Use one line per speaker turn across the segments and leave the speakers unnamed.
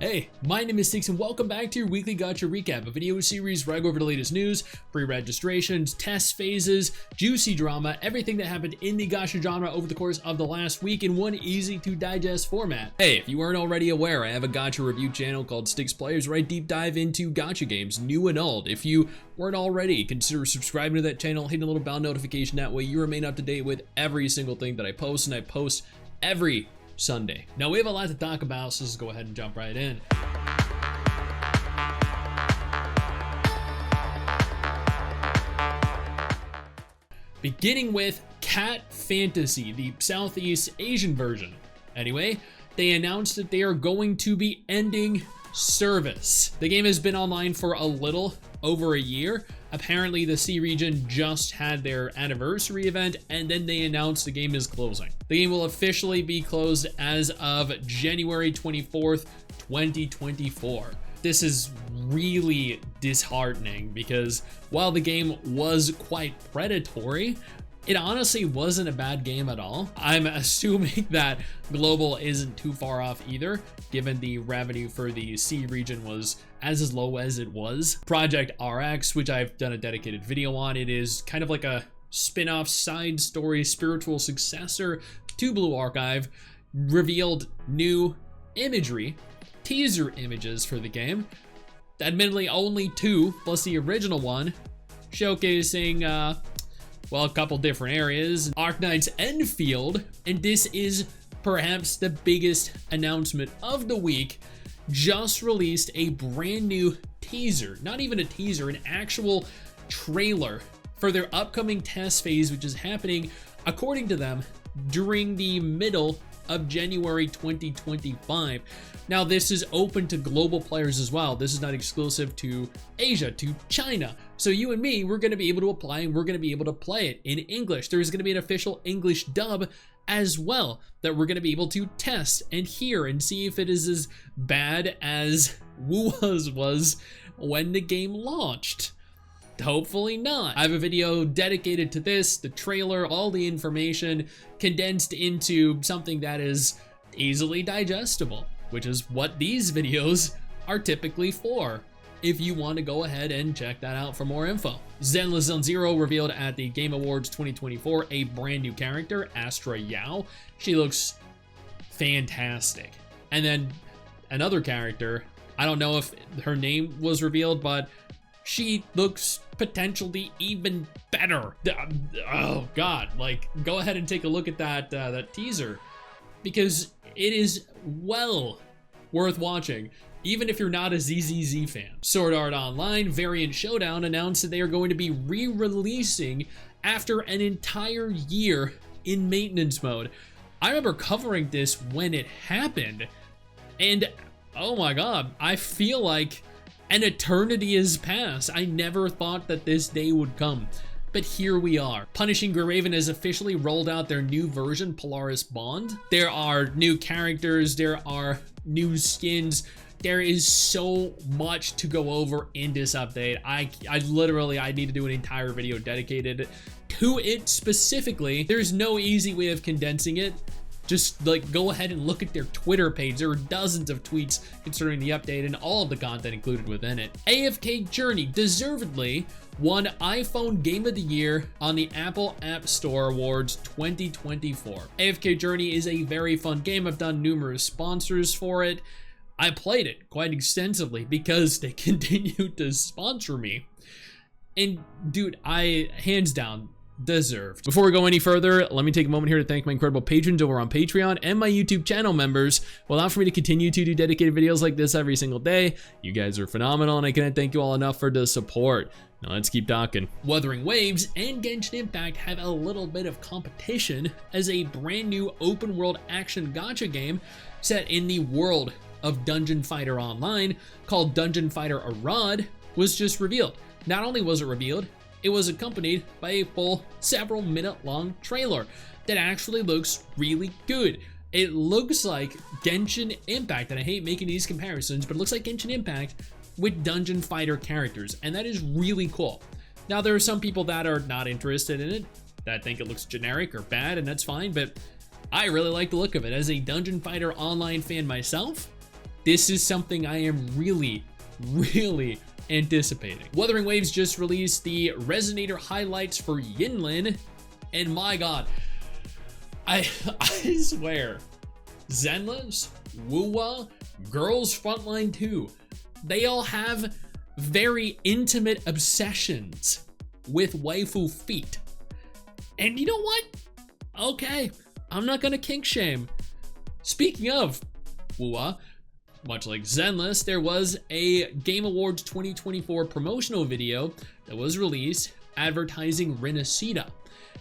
Hey, my name is Stix and welcome back to your weekly Gacha recap, a video series where I go over the latest news, pre-registrations, test phases, juicy drama, everything that happened in the Gacha genre over the course of the last week in one easy to digest format. Hey, if you weren't already aware, I have a Gacha review channel called Stix Players where I deep dive into Gacha games, new and old. If you weren't already, consider subscribing to that channel, hitting a little bell notification, that way you remain up to date with every single thing that I post, and I post every Sunday. Now we have a lot to talk about, so let's go ahead and jump right in. Beginning with Cat Fantasy, the Southeast Asian version. Anyway, they announced that they are going to be ending service. The game has been online for a little over a year. Apparently the C region just had their anniversary event and then they announced the game is closing. The game will officially be closed as of January 24th, 2024. This is really disheartening because while the game was quite predatory, it honestly wasn't a bad game at all. I'm assuming that global isn't too far off either, given the revenue for the C region was as low as it was. Project RX, which I've done a dedicated video on, it is kind of like a spin-off side story spiritual successor to Blue Archive, revealed new imagery, teaser images for the game. Admittedly, only 2, plus the original one, showcasing well, a couple different areas. Arknights Endfield, and this is perhaps the biggest announcement of the week, just released a brand new teaser, not even a teaser, an actual trailer for their upcoming test phase, which is happening, according to them, during the middle of January 2025. Now this is open to global players as well. This is not exclusive to Asia, to China. So you and me, we're going to be able to apply and we're going to be able to play it in English. There's going to be an official English dub as well that we're going to be able to test and hear and see if it is as bad as Wu's was when the game launched. Hopefully not. I have a video dedicated to this, the trailer, all the information condensed into something that is easily digestible, which is what these videos are typically for, if you want to go ahead and check that out for more info. Zenless on Zero revealed at the Game Awards 2024 a brand new character, Astra Yao. She looks fantastic. And then another character, I don't know if her name was revealed, but she looks potentially even better. Oh God, like go ahead and take a look at that teaser, because it is well worth watching, even if you're not a ZZZ fan. Sword Art Online Variant Showdown announced that they are going to be re-releasing after an entire year in maintenance mode. I remember covering this when it happened, and oh my God, I feel like an eternity has passed. I never thought that this day would come, but here we are. Punishing Graven has officially rolled out their new version, Polaris Bond. There are new characters, there are new skins. There is so much to go over in this update. I literally need to do an entire video dedicated to it specifically. There's no easy way of condensing it. Just like go ahead and look at their Twitter page. There are dozens of tweets concerning the update and all of the content included within it. AFK Journey deservedly won iPhone Game of the Year on the Apple App Store Awards 2024. AFK Journey is a very fun game. I've done numerous sponsors for it. I played it quite extensively because they continue to sponsor me. And dude, I hands down deserved. Before we go any further, let me take a moment here to thank my incredible patrons over on Patreon and my YouTube channel members who allow for me to continue to do dedicated videos like this every single day. You guys are phenomenal and I cannot thank you all enough for the support. Now let's keep talking. Wuthering Waves and Genshin Impact have a little bit of competition as a brand new open world action gacha game set in the world of Dungeon Fighter Online called Dungeon Fighter Arad was just revealed. Not only was it revealed, it was accompanied by a full several minute long trailer that actually looks really good. It looks like Genshin Impact, and I hate making these comparisons, but it looks like Genshin Impact with Dungeon Fighter characters, and that is really cool. Now there are some people that are not interested in it, that think it looks generic or bad, and that's fine, but I really like the look of it. As a Dungeon Fighter Online fan myself, This is something I am really anticipating. Wuthering Waves just released the Resonator highlights for Yinlin, and my god, I swear, Zenless, Wuwa, Girls Frontline 2, they all have very intimate obsessions with waifu feet. And you know what? Okay, I'm not gonna kink shame. Speaking of Wuwa, much like Zenless, there was a Game Awards 2024 promotional video that was released advertising Renacida.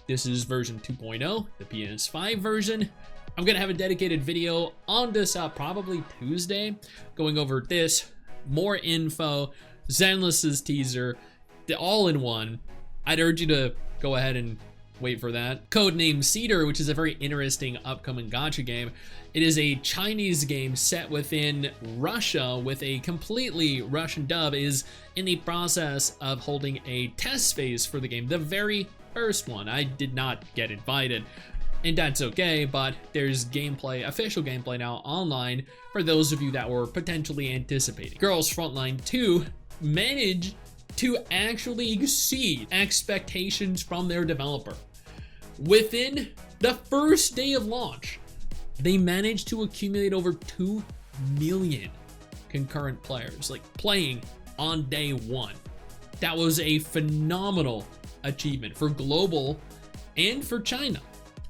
This is version 2.0, the PS5 version. I'm gonna have a dedicated video on this probably Tuesday, going over this, more info, Zenless's teaser, the all-in-one. I'd urge you to go ahead and wait for that. Codename Cedar, which is a very interesting upcoming gacha game. It is a Chinese game set within Russia with a completely Russian dub, is in the process of holding a test phase for the game, the very first one. I did not get invited, and that's okay, but there's gameplay, official gameplay now online for those of you that were potentially anticipating. Girls Frontline 2 managed to actually exceed expectations from their developer. Within the first day of launch, they managed to accumulate over 2 million concurrent players, like playing on day one. That was a phenomenal achievement for global and for China.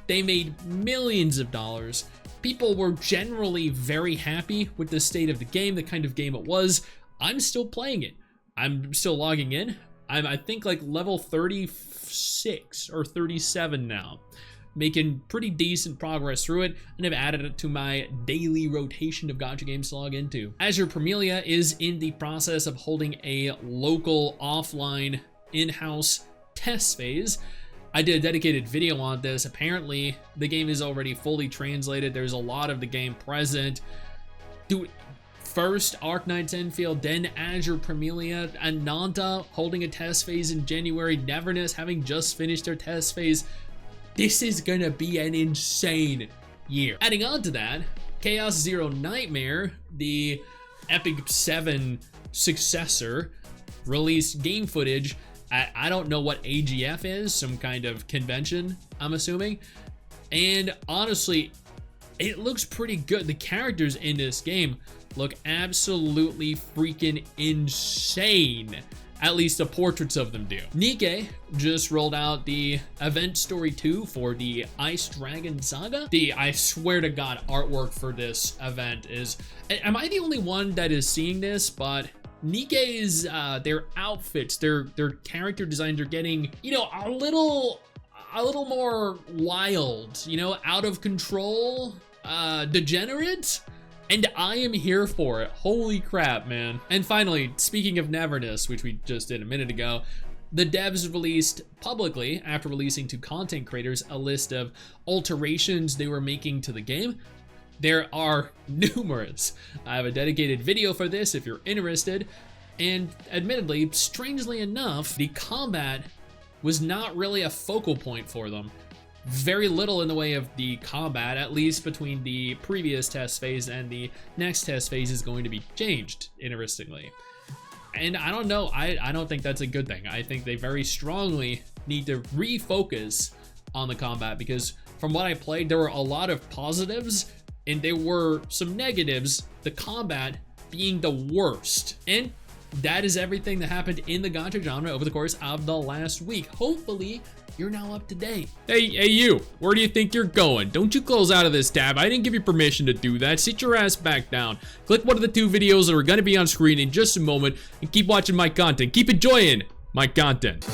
They made millions of dollars. People were generally very happy with the state of the game, the kind of game it was. I'm still playing it. I'm still logging in. I'm, I think, like level 36 or 37 now, making pretty decent progress through it, and I've added it to my daily rotation of gacha games to log into. Azur Promilia is in the process of holding a local offline in-house test phase. I did a dedicated video on this. Apparently, the game is already fully translated. There's a lot of the game present. Dude, first Arknights Endfield, then Azur Promilia, Ananta holding a test phase in January, Neverness having just finished their test phase. This is gonna be an insane year. Adding on to that, Chaos Zero Nightmare, the Epic 7 successor, released game footage at, I don't know what AGF is, some kind of convention, I'm assuming. And honestly, it looks pretty good. The characters in this game look absolutely freaking insane. At least the portraits of them do. Nikke just rolled out the Event Story 2 for the Ice Dragon Saga. The, I swear to God, artwork for this event is, am I the only one that is seeing this? But Nikke's, their outfits, their character designs are getting, you know, a little more wild, you know, out of control, degenerate. And I am here for it. Holy crap, man. And finally, speaking of Neverness, which we just did a minute ago, the devs released publicly, after releasing to content creators, a list of alterations they were making to the game. There are numerous. I have a dedicated video for this if you're interested. And admittedly, strangely enough, the combat was not really a focal point for them. Very little in the way of the combat, at least between the previous test phase and the next test phase, is going to be changed, interestingly. And I don't know, I don't think that's a good thing. I think they very strongly need to refocus on the combat, because from what I played, there were a lot of positives and there were some negatives, the combat being the worst. And that is everything that happened in the gacha genre over the course of the last week. Hopefully, you're now up to date. Hey you, where do you think you're going? Don't you close out of this tab. I didn't give you permission to do that. Sit your ass back down. Click one of the 2 videos that are gonna be on screen in just a moment and keep watching my content. Keep enjoying my content.